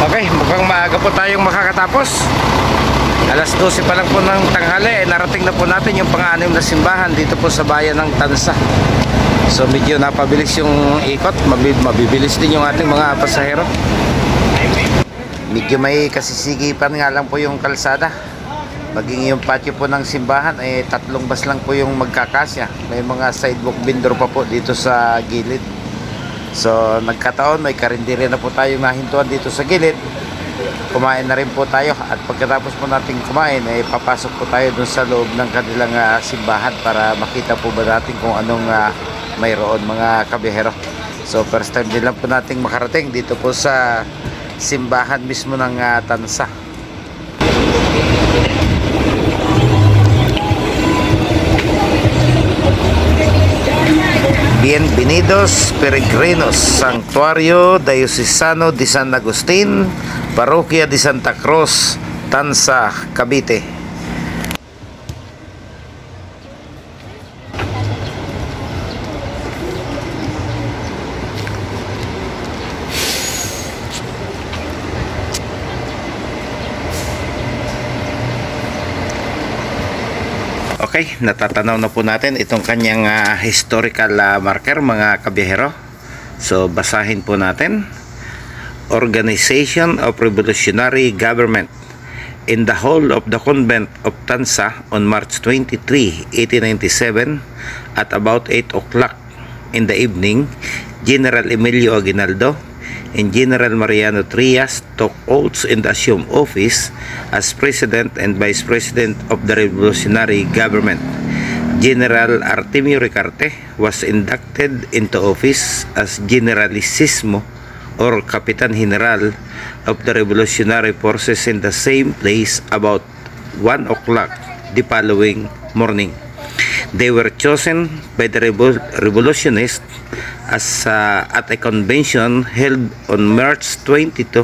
Okay, mukhang maaga po tayong makakatapos. Alas 12 pa lang po ng tanghali, narating na po natin yung pang-anim na simbahan dito po sa bayan ng Tansa. So medyo napabilis yung ikot, mabibilis din yung ating mga pasahero. Medyo may kasisigipan nga lang po yung kalsada. Maging yung patio po ng simbahan ay 3 bus lang po yung magkakasya. May mga sidewalk vendor pa po dito sa gilid. So nagkataon may karinderiya na po tayong nahintuan dito sa gilid. Kumain na rin po tayo at pagkatapos po natin kumain ay papasok po tayo dun sa loob ng kanilang simbahan para makita po ba natin kung anong mayroon mga kabihero. So first time din lang po nating makarating dito po sa simbahan mismo ng Tansa. Bienvenidos peregrinos, Santuario Diocesano de San Agustin, Parroquia de Santa Cruz, Tansa, Cavite. Okay, natatanaw na po natin itong kanyang historical marker mga kabiyahero. So basahin po natin. Organization of Revolutionary Government in the hall of the convent of Tansa on March 23, 1897 at about 8 o'clock in the evening, General Emilio Aguinaldo and General Mariano Trias took oaths in the assumed office as President and Vice President of the Revolutionary Government. General Artemio Ricarte was inducted into office as Generalissimo or Capitan General of the Revolutionary Forces in the same place about 1 o'clock the following morning. They were chosen by the revolutionists as at a convention held on March 22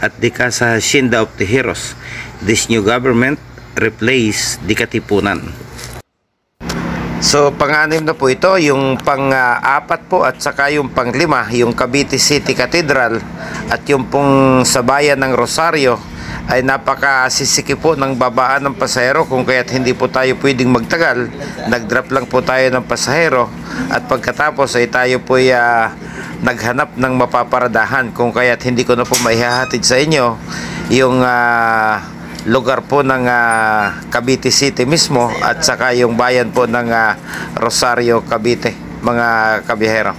at the Casa Hacienda of the Heroes. This new government replaced the Katipunan. So pang-anim na po ito, yung pang-4 po at saka yung pang-5, yung Cavite City Cathedral at yung pong sa bayan ng Rosario ay napakasisiki po ng babaan ng pasahero, kung kaya't hindi po tayo pwedeng magtagal. Nag-drop lang po tayo ng pasahero at pagkatapos ay tayo po naghanap ng mapaparadahan, kung kaya't hindi ko na po maihahatid sa inyo yung lugar po ng Cavite City mismo at saka yung bayan po ng Rosario, Cavite mga kabiyahero.